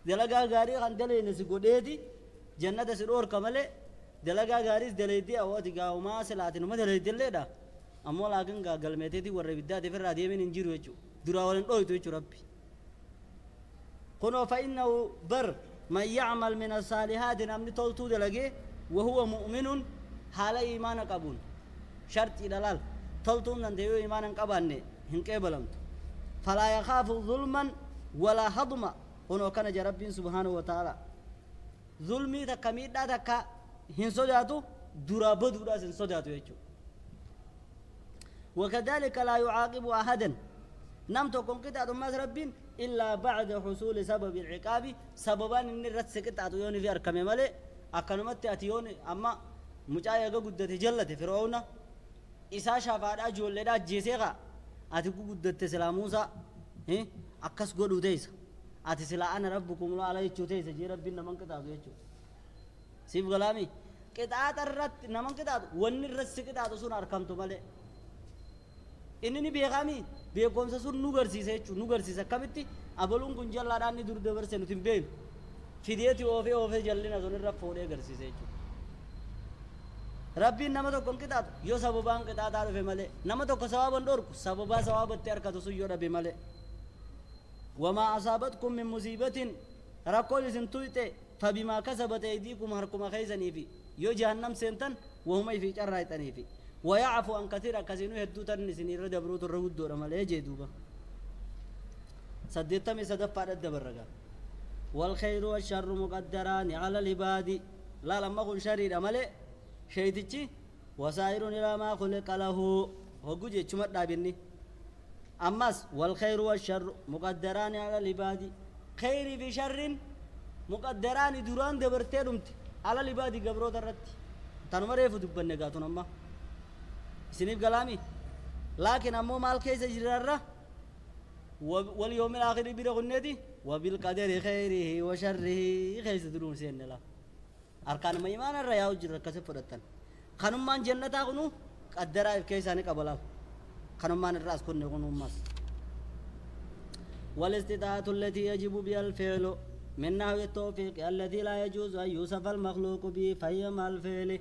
دلغا غاري خان دلي نسي غوديدي جنة سرور كمله دلغا غاري دليدي اوتي غاو ما سلاتن ما دليدي لدا امو لاغن غا غلميتي ور بيدا دي فرا دي من انجيرو يچو درا ولن دويتو يچو ربي كنو فانه بر من يعمل من الصالحات نمني تولتو دلغي وهو مؤمن حال ايمان قبول شرط دلال تولتو ننديو ايمان قبانه هنقبلمت فلا يخاف ظلما ولا هضما كنو كان رب سبحانه وتعالى ظلمي تكميدا تكا هنسوداتو درابو درا سنسوداتو يچو وكذلك لا يعاقب احدا نمتو كون كتا ما ربين الا بعد حصول سبب العقاب سببا ان رتسكتاتو يوني في اركم ملي اكنمت اتيون اما مجايا غدت جلت فرعون اسا شفادا جولدا جيسيغا ati ku guddatte sila Musa akkas godhu teessa ati sila ana rabbukum la ala jechuu teessa jee rabbiin naman qixaatu jechuu siif galaami qixaata irratti naman qixaatu wanni irratti qixaatu sun arkamtu malee inni ni beekami beekomsa sun nu garsiisa jechuu nu garsiisa akkamitti abaluun kun jallaadhaan ni dur dabarse nuti hin beeknu fideeti oofee jallina sun irra foodhee garsiisa jechuu ربي نما تو كون كتاب يو سببان كتاب عارف ماله نما تو كسبابن دور سببا سبب ترك تو سيو ربي ماله وما اصابتكم من مصيبه ركول سنتويت فبما كسبت ايديكم هركم خيزني في يو جهنم سنتن وهم في شرايتني في ويعفو عن كثير كزينو هدو تنسني ردبرو ترود دور ماله جيدوبا سديتم سدفار الدبرغا والخير والشر مقدران على العباد لا لما كن شرير ماله شيتيچي وسائر الى ما خلق له هوجي چمت دابني اماس والخير والشر مقدران على العباد خير بشر مقدران دوران دبرتهمت على العباد غبرو درت تنمريف دبنغاتون اما سنيف كلامي لكن امو مال كيس جرره واليوم الاخر بيرغنيدي وبالقدر خيره وشره خيس درون سنلا أركان ما إيمان الرياء وجر كسب فرتن خنمان جنة أغنو قدرة كيساني قبلا خنمان الرأس كن يغنو ماس والاستطاعة التي يجب بها الفعل من نحو التوفيق الذي لا يجوز أن يوصف المخلوق به فهي مع الفعل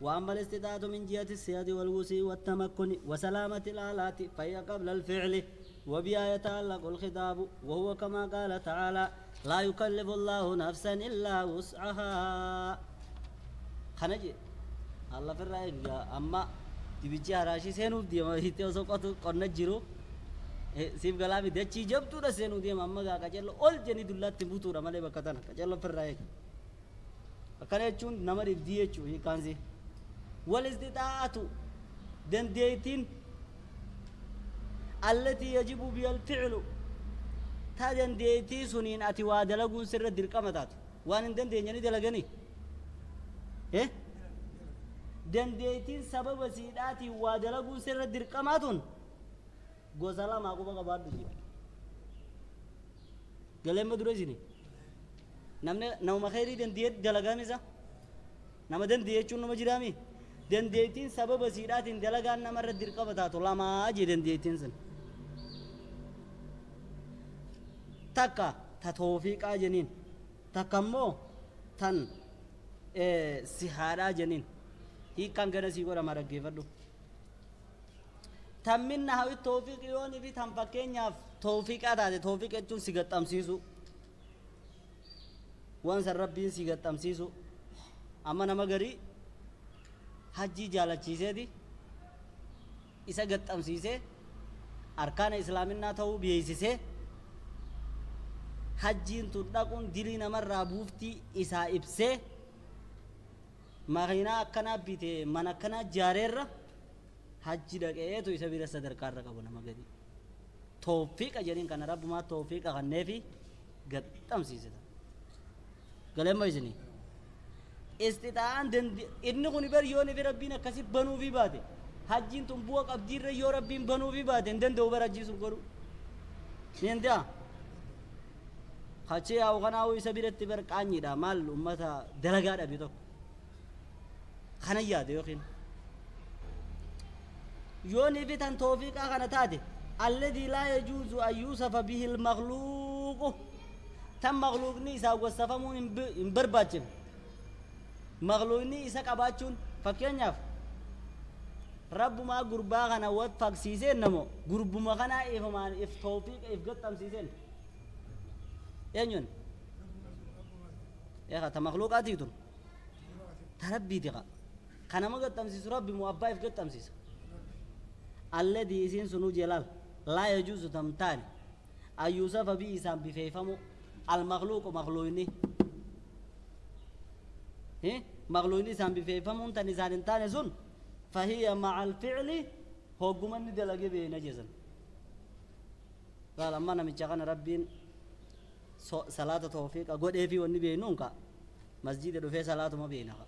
وأما الاستطاعة من جهة السياد والوسع والتمكن وسلامة الآلات فهي قبل الفعل وبها يتعلق الخطاب وهو كما قال تعالى لا يكلف الله نفسا إلا وسعها خنجي الله في الرأي أما تبيجي هراشي سينو دي ما هيتي وسوقاتو قرن جيرو سيف غلامي ده چي جب تو سينو دي أما غا كجلو أول جني دولات تبوتو رمالي بكتانا كجلو في الرأي أكان يچون نمر إفديه چو هي كانزي والاستطاعة دن ديتين التي يجب بها الفعل تادن ديتي سنين أتي وادلقون سر الدرقامتات وان دن دينيني دلقني دن ديتين سبب سيداتي وادلقون سر الدرقاماتون غوزالا ماكو بقى بعد دي قلهم مدروزيني نمنا نوم خيري دن ديت دلقامي سا نما دن ديت چون نما جرامي دن ديتين سبب سيداتين دلقان نمر الدرقامتاتو لما اجي دن ديتين سن تكا تتوفيق جنين تكمو تن سحارة جنين هي كان غنا سيغورا مرغيفدو تمنا هاوي توفيق يوني في تم فكينيا توفيق اداده توفيق اتون سيغتام سيسو وان ربين سيغتام سيسو اما نمغري حجي جالچيسه دي isa gaxamsiise arkaana islaaminaa ta'uu beeksise hajjiin tun dhaquun dilii namarraa buuftii isaa ibsee makiinaa akkanaa bite mana akkanaa jaareerra hajji dhaqeetu isa bira sadarkaarra qabu nama gadi tawfiiqa jedhin kana rabbumaa tawfiiqa kanneefi gaxamsiise galemma isini istitaa'an inni kun bariyooni fi rabbiin akkasi banuu fi baate hajjiin tun bu'a qabdiirra yoo rabbiin banuu fi baate hin danda'u bara hajjiisuuf godhu ni danda'a hachee haa kanaa isa biratti bar qaanyiidha maal ummata dalagaa dhabe tokko kana yaade yookiin يوني بيتان توفيق أغنى تادي الذي لا يجوز أن يوصف به المخلوق تم مخلوق نيسا وصفمون برباتشم مخلوق نيسا كباتشون فكين ياف رب ما قربا غنا واتفاق سيسين نمو قرب ما غنا إفمان إف توفيق إف قطم سيسين ينون يا أخي تمخلوقات يدون تربي دقا كان ما قطم سيس ربي مؤبا إف قطم سيس الذي يسين سنو جلال لا يجوز تمتاني أن يوصف به إسان بفيفمو المخلوق مخلوقني مخلوقني إسان بفيفمو تاني سان تاني سن فهي مع الفعل هو قمن دلقي بين جزن قال أما نمتشغن ربين صلاة توفيق أقول إيه في وني بينونك مسجد دفع صلاة ما بينها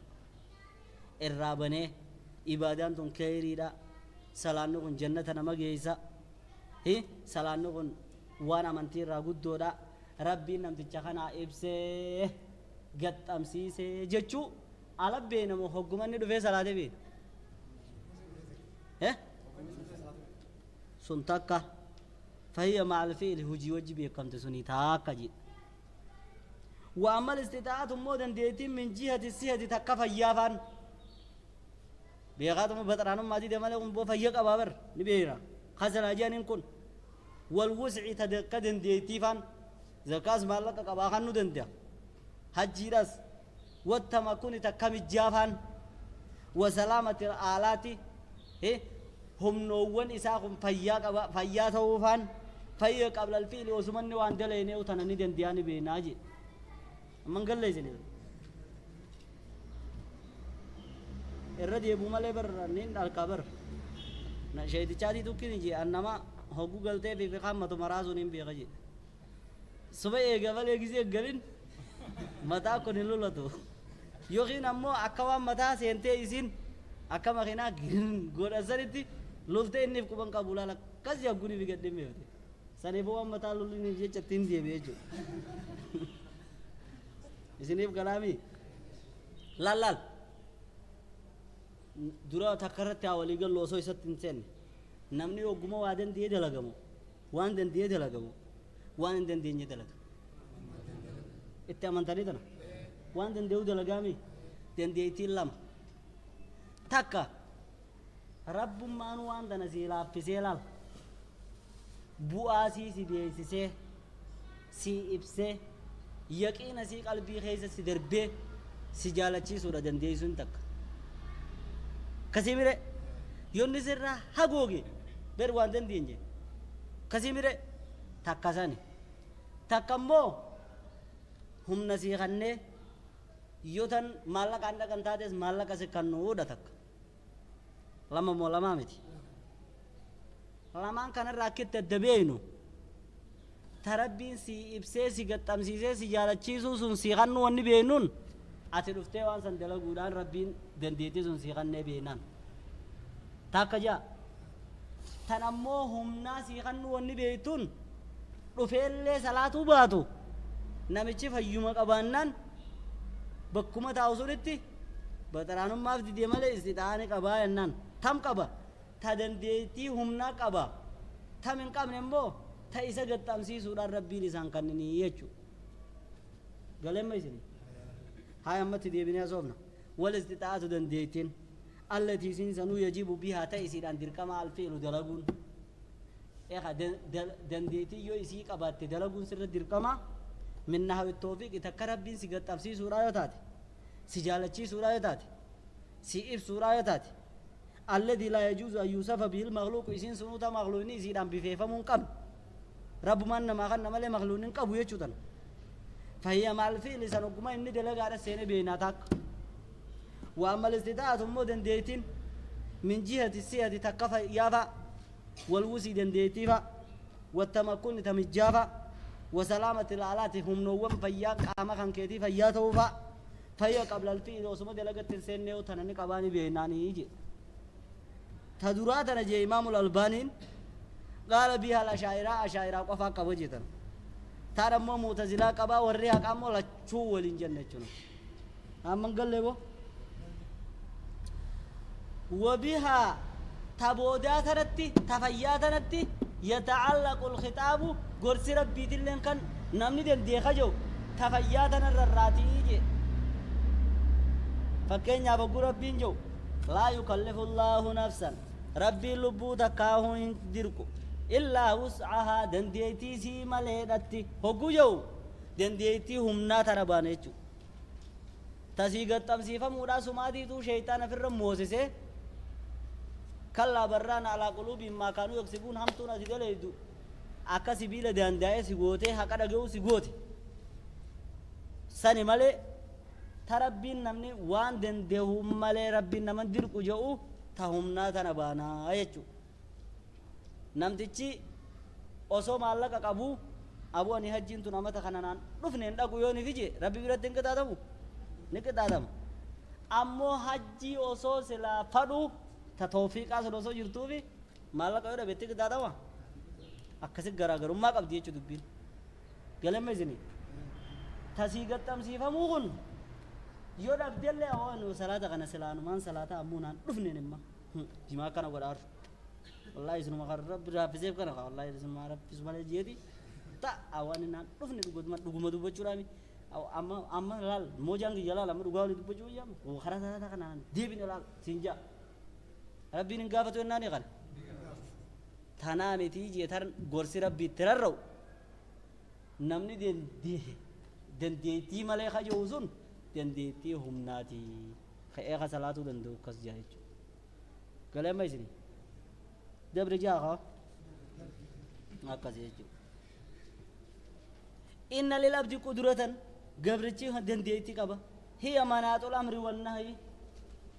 الرابنة إبادان تون كيري دا صلاة نكون جنة نما جيسا صلاة نكون وانا منتير راقود دا ربين نمتشغن إبسه قد أمسيسه جتشو على بينهم هو قمن دفع صلاة بين سنتكا فهي مع الفعل هجي وجبي قمت سني تاكا جي وأما الاستطاعة مودن ديتي من جهة السهة تكا فيافان بيغاتم بطرانم مادي دمالهم بو فيق أبابر نبينا خسر أجانين كن والوسع تدقدن ديتي فان زكاز مالك أباخان ندن دي حجي راس والتمكن تكا مجافان وسلامة الآلات هم نوون إساقهم فيا توفان فيا قبل الفيل وسمني وان دليني وتنني دين دياني بيناجي من قال لي زين الرد يبو مالي بر نين الكبر نشيد تشادي دوكي نجي أنما هو جوجل تبي في خامة مرازو نيم بيجي سبعة قبل يجي قبلين متى كوني لولتو يوكين أمو أكوام متى سينتي إسين أكما خنا غور أزرتي لولته إني بكون كابولا لا كذي أقولي بيجي ميوتي سنبوا متى لولي نيجي تين دي بيجو إسنيف كلامي لا درا تكررت أولي قال لوسو يستين سن نمني وقوم وادن ديه دلقمو وان دن ديه دلقمو وان دن ديه دلق إتمنى تاني تنا وان دن ديه دلقامي دن ديه تيلام تكا رب ما نوان دنا زيلا في زيلال بواسي سي دي سي إبسه يكين سي قلبي خيزة سي دربي سي جالتشي سورة دندي سنتك كسيميرة يونسرة هاغوغي بير وان دندي كسيميرة تكاساني تكامو هم نسيخاني يوتن مالك عندك أنتادس مالك أسكانو دتك lama mo lama miti lamaan kana raakit taddabeeynu tarabbiin si ibsee si gaxxamsiisee si jaalachiisuu sun si qannu wanni beenuun ati dhuftee waan san dalaguudhaan rabbiin dandeettii sun si qannee beenaan takka jaa tan ammoo humnaa si qannu wanni beeytuun dhufeellee salaatuu baatu namichi fayyuma qabaannaan bakkuma taa'u sunitti baxaraanummaaf didee malee istixaanii qabaa jennaan tam qaba ta dandeettii humnaa qaba tam hin qabne immoo ta isa gaxxamsiisuudhaan rabbiin isaan kanneenii jechuudha galemma isin haa ammatti deebinee soofna wal istixaatu dandeettiin allatii siin sanuu yajibu bihaa ta isiidhaan dirqama alfiilu dalaguun eeqa dandeettii yoo isii qabaatte dalaguun sirra dirqama minna hawi toofiiqi takka rabbiin si gaxxamsiisuudhaa yoo taate si jaalachiisuudhaa yoo taate si ibsuudhaa yoo taate الذي لا يجوز أن يوصف به المخلوق إسين سنوتا مخلوقين إسيدان بفيفمون قبل رب من ما خلنا ملي مخلوقين قبو يجودن فهي مع الفعل سنقوم إن دلقا على السنة بيناتك وأما الاستطاعة مودن ديتين من جهة السيادة تكفى يافا والوسي دن ديتيفا والتمكن تمجافا وسلامة الآلات هم نوم فياك آمخان كيتي فياتوفا فهي قبل الفعل وسمد دلقا تنسيني وتنني قباني بيناني يجي تدراتنا جي إمام الألبانين قال بها الأشاعرة قفا قبجتا ترى مو معتزلة قبا وريها قامو لا شو ولين جنة شنو أمن قال له وبها تبودا تنتي تفيا تنتي يتعلق الخطاب قرص ربي تلين كان نمني دين دي خجو تفيا تنرراتي يجي فكين يا بقول ربي جو لا يكلف الله نفسا ربي لبو تكاهون دركو إلا وسعها دنديتي سي مليدتي هقو جو دنديتي همنا تربانيچو تسيغت تمسيفا مودا سمادي تو شيطان في الرموسسه كلا بران على قلوب ما كانوا يكسبون هم تونا سيدليدو اكا سبيل دانداي سيغوتي حقا دغو سيغوتي سني مالي تربين نمني وان دندهم مالي ربي نمن دركو جو تهمنا تنبانا ايچو نمتچي اوسو مالك قبو ابو اني حجين تو نمتا خنانان دفنين دغو يوني فيجي ربي بيرتن كدادمو نكدادم امو حجي اوسو سلا فدو توفيق أصل وصو جرتوبي مالك أودا بيتك دادوا أكسر غراغر ما قبضي يجوا دبين قلم مزني تسيقت تمسيفه موغن يودا بدله أو إنه صلاة كنا سلام مان صلاة أمونا رفني نما جماعة كنا قرار والله يسمع ما قرر برا بزيف كنا والله يسمع ما رب يسمع له جيدي تا أواني نان رفني دقود ما دبچورامي أو أما لال موجان كي جلال أما دقاولي دبچوي يام وخرا تا كنا ديبين لال سينجا ربي نقافة وناني قال تنامي تيجي ترن غرسي ربي تررو نمني دين دي مالي خجوزون دين دي هم ناتي خيئة صلاة دندو كس جاهج قال ما يسني دبر جاها ما كس جاهج إن للعبد قدرة قبرتي دين دي كبا هي مناط الأمر والنهي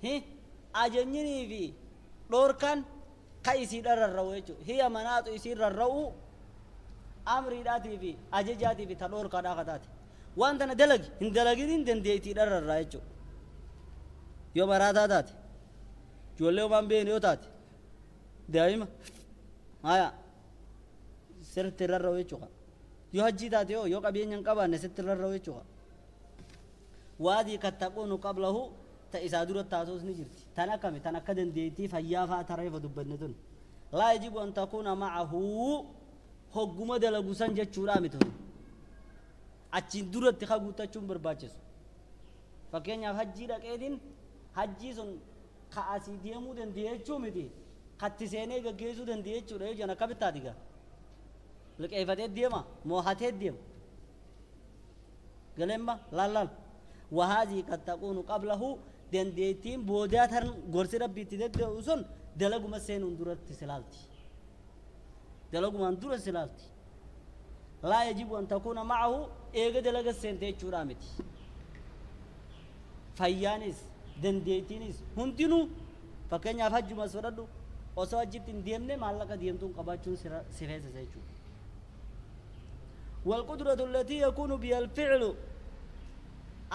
هي أجنني في دوركان كايسي دررو يجو هي مناط يصير الرو امر داتي في اججاتي في تدور كدا كدات وانت ندلج هندلجين دنديتي درر يجو يو برادا دات جولو مان بين يوتات دايما هيا سر تررو يجو يو حجي داتيو يو قبين ينقبا نستررو يجو وادي كتكون قبله تإذا دورت تاسوس نجرتي تناكمي تناكدن ديتي فيافا تريف دبندون لا يجب أن تكون معه حكومة دلغوسان جچورا ميتون أچين دورت تخاغوتا چون برباچس فكين يا حجي دكيدين حجي سن خاصي ديمو دن ديچو ميتي خاتسينه گگيزو دن ديچو ري جنا كبتا ديغا لك ايفاتي ديما موحاتي ديم گلمبا لال وهذه قد تكون قبله دنديتين بوداتن غرسي ربي تددوسن دلغو مسين اندرت سلالتي دلغو اندرت سلالتي لا يجب ان تكون معه ايغ دلغ سنتي چورامتي فيانيس دنديتينيس هندينو فكنيا فاج مسودو وسواجتين ديمنه مالك ديمتون قباچون سفيس سيچو والقدرة التي يكون بها الفعل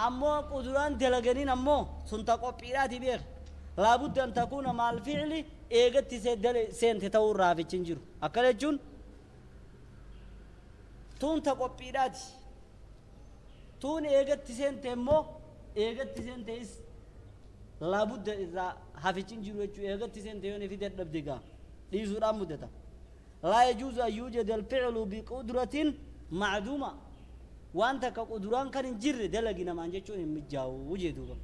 أمو قدران دلغنين أمو سنتقو بيراتي بيخ لابد أن تكون مع الفعل إيغت سين تتور رافي چنجر أكال جون تون تقو بيراتي تون إيغت سين تمو إيغت سين تيس لابد إذا حافي چنجر وچو إيغت سين تيوني في دردب ديگا ليسو رامو دتا لا يجوز أن يوجد الفعل بقدرة معدومة وانت كقدران كان جر دلغنا ما نجچون مجاو وجدوا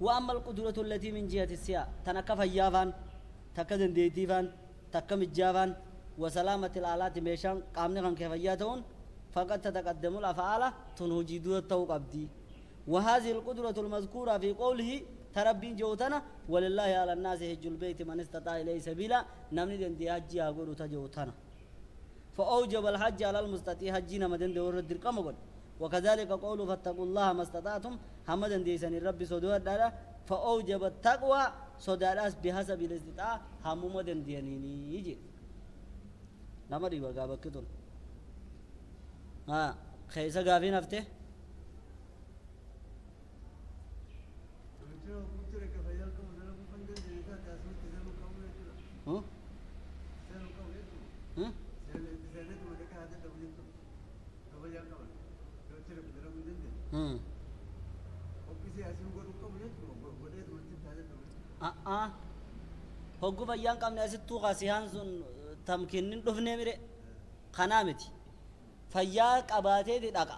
واما القدرة التي من جهة السيا تنكف يافان تكدن ديتيفان تكم جافان وسلامة الآلات ميشان قامنا كان كيفياتون فقد تتقدم الأفعال تنوجدوا التوق عبدي وهذه القدرة المذكورة في قوله تربين جوتنا ولله على الناس حج البيت من استطاع إليه سبيلا نمني دن دي حجي أقولوا تجوتنا فأوجب الحج على المستطيع حجنا مدن دور الدرقم قل وكذلك قوله فاتقوا الله ما استطعتم حمدن ديسان الرب صدوه دارا فأوجب التقوى صداراس بحسب الاستطاع همو مدن ديانيني يجي نمر يبقى بكتون خيسا قافين أفته هجو فيان قام ناس توقع سيهان سن تمكنين دفنه مره خنامتي فياك أباتي دي دقا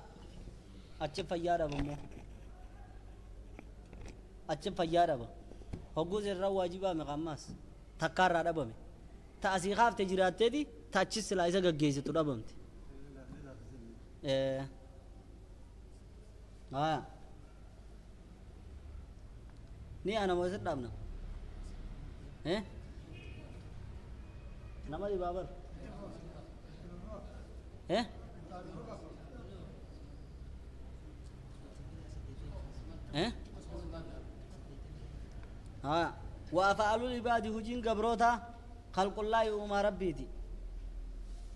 أتشف فيا ربما أتشف فيا ربما هجو زر واجبا مقاماس تكار ربما تأسي خاف تجرات تدي تأشيس لا إذا جيزة ربما ni ana mo sedam na nama di babar وأفعال العباد هجين قبروتا خلق الله وما ربيتي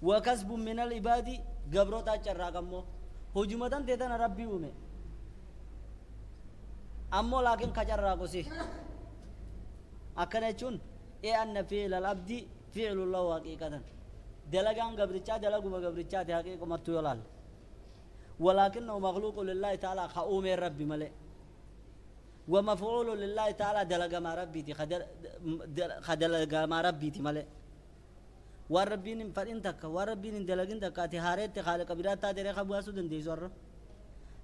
وكسب من العباد قبروتا جراكمو هجومة تيتنا ربي ومي أمو لكن كجراكو سي أكنا يجون أن فعل العبد فعل الله حقيقة دلقان قبرتشا دلقوا قبرتشا دي حقيقة مرتو يلال ولكنه مخلوق لله تعالى خؤوم ربي ملئ ومفعول لله تعالى دلق ما ربي تي خدلق ما ربي تي ملئ والربين فرنتك والربين دلقين تكاتي هارت خالق برات تادر خبواسو دن دي زور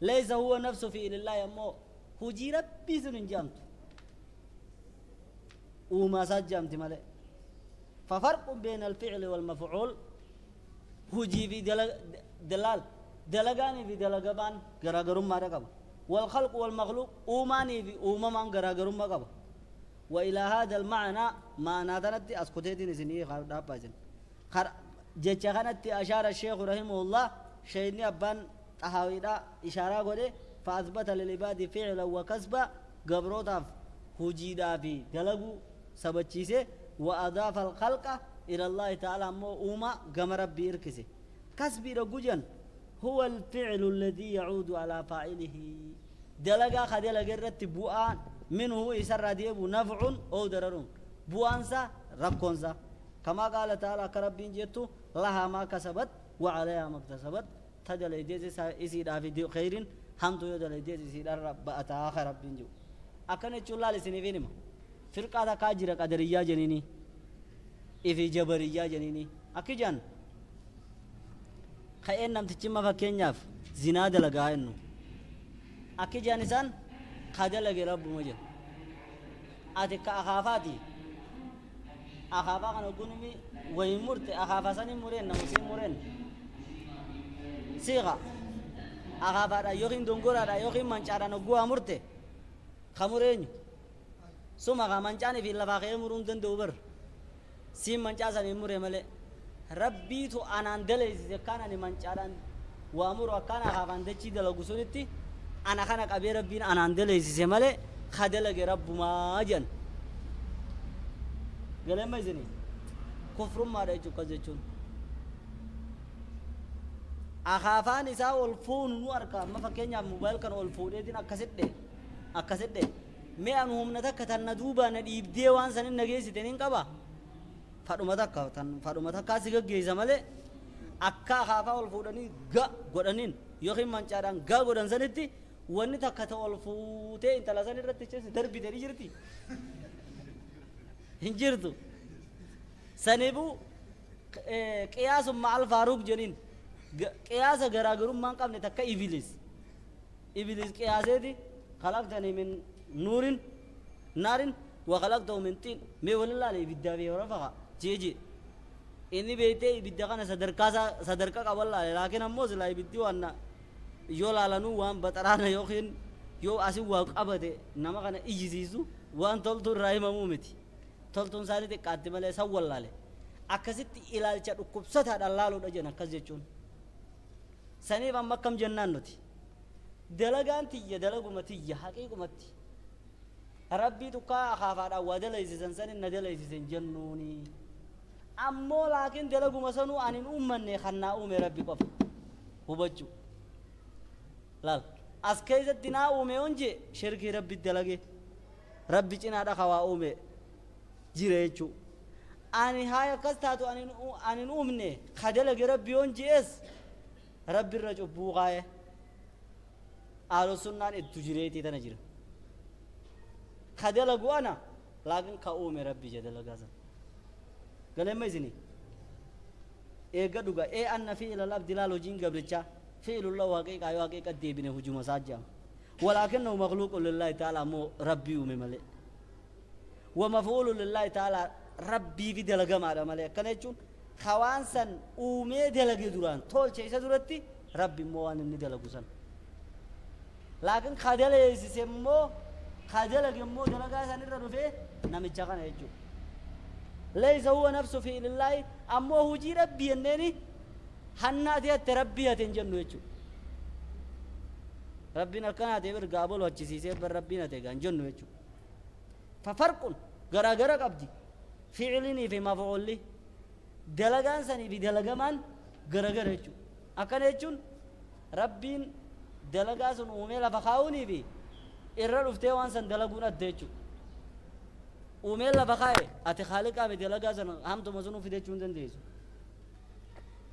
ليس هو نفسه في لله يمو هجي ربي سنن جامت وما سجمت ملئ ففرق بين الفعل والمفعول هجي في دلال دلقاني في دلقبان غراغرم ما رقب والخلق والمخلوق اوماني في اوممان غراغرم ما قب والى هذا المعنى ما نادرت اسكتيتين سني خداباجن جچخنت اشار الشيخ رحمه الله شيني ابان طحاويدا اشاره غده فاثبت للعباد فعلا وكسبا غبروتاف هجيدا في دلغو سبچيسه واضاف الخلق الى الله تعالى مو اوما غمر بيركسه كسبي رجوجن هو الفعل الذي يعود على فاعله دلغا خدل غرت بوان منه يسر ديبو نفع او ضرر بوانسا ركونسا كما قال تعالى كربين جتو لها ما كسبت وعليها ما اكتسبت تدل يديز يسيد في خير حمد يدل يديز يسيد رب اتاخر ربين جو اكن چولا لسنيفينما فرقه كاجر قدريه جنيني في جبريه جنيني اكيجان خاين نمتچ ما فكنياف زنا دلغا انو اكيجان انسان خدل رب مجد اتك اخافاتي أخافا كانوا يقولون ويمرت أخافا سني مرين نمسين مرين سيغا أخافا را يوخين دونغورا را يوخين منشارا نقوى مرت خمورين سوما خا منشاني في اللفاقية مرون دندوبر سيم منشاسا مرين ملي ربي تو أنان دلي كان منشارا وامر وكان أخافا دچي دلو قسونتي أنا خانك أبي ربين أنان دلي ملي خدلق رب ما جن قال ما يزني كفر ما رأيته كذا أخافان إساء والفون نوارك ما فكيني موبايل كان والفون يدين أكسد ده ما أنهم نتكتر ندوبا نديب ديوان سنين نجيس تنين كبا فارو متى كاسيك جيزا ماله أكا أخافا والفونني غا غرانين يوخي منشاران غا غران سنتي واني تكتر والفوته إنت لازم نرتشيس دربي دري جرتي هنجرتو سنبو قياس مع الفاروق جنين قياس غراغرم مان قبل تكا إبليس قياسه دي خلقتني من نار وخلقته من طين مي ولا لا يبدا في ورفقه جيجي اني بيتي يبدا كان صدركا قبل لكن اموز لا يبدي وانا يولا لنو وان بطرانا يوخين يو اسي واقبته نما كان ايجيزو وان تولتو رايما مومتي toltuun isaanii xiqqaatti malee san wallaale akkasitti ilaalcha dhukkubsataadhaan laaluudha jenna akkas jechuun saniif amma akkam jennaan nuti dalagaan tiyya dalaguma tiyya haqiiqumatti rabbii tukkaa akaafaadhaan waa dalaysisan sanin na dalaysisan jennuuni ammoo laakiin dalaguma sanuu anin uummanne kannaa uume rabbi qofa hubachuu laal as keessatti naa uume onje shirkii rabbi dalage rabbi cinaadha kawaa uume جيريچو اني هاي كستاتو اني نومني خدل ربي اونجيس ربي الرجو بوغاي آلو سنان اتجريتي تنجر خدل غوانا لكن كاومي ربي جدل غازا قال ما يزني إيه قدوغا إيه أن فعل العبد لا لوجين قبرتشا فعل الله حقيقة أيوة حقيقة دي بنه هجوم ساجا ولكنه مخلوق لله تعالى مو ربي ومملئ ومفعول لله تعالى ربي في دلقة مع ملئ كان يجون خوانسا أومي دلقة دوران طول شيء سدورتي ربي موان إني دلقة سن لكن خادل يسمو خادل يمو دلقة سن الرفيه نمجا كان يجون ليس هو نفسه في لله أما هو جي ربي إنني حناتي تربية تنجنو يجون ربنا كان تبر قابل وجسيسه بر ربنا تيجان جنو يجون ففرق غرا قبدي فعلني في مفعول لي دلغان سني في دلغمان غرا يجون أكن يجون ربين دلغاسون أمي لفخاوني في إرر أفتوان سن دلغون أديجون أمي لفخاي أتخالق أبي دلغاسون هم تمزونو في ديجون دنديزو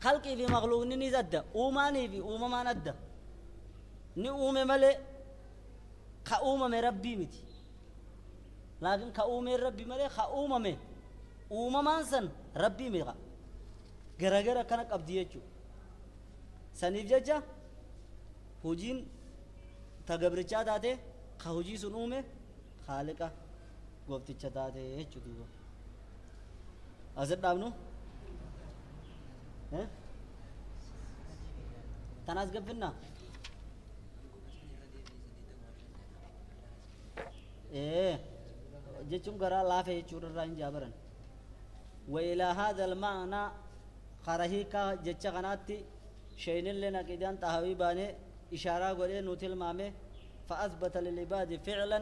خلقي في مخلوق نزد أماني في أممان أدى ni uume malee ka uumame rabbii miti laakin ka uume rabbi malee ka uumame uumamaan san rabbii miti garagara kana qabdi jechuu saniif jecha hojiin ta gabrichaa taate ka hojii sun uume haaliqa goofticha taate jechuu duuba asit dhaabnu tanaas gabbinnaa جتشون قرا لا في شور الرين جابرن وإلى هذا المعنى خرهيكا جتش غناتي شين لنا كدان تهوي باني إشارة قولي نوتيل مامي فأثبت للعباد فعلا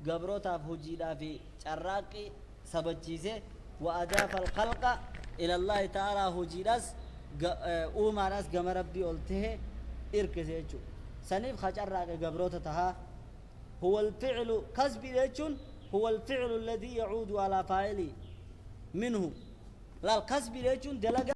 قبروتا فوجيدا في شراكي سبجيزي وأضاف الخلق إلى الله تعالى هوجيداس أوما ناس قم ربي قلته إركزيجو سنيف خجراكي قبروتا تها هو الفعل كسب ليجون هو الفعل الذي يعود على فاعله منه لا الكسب ليجون دلقة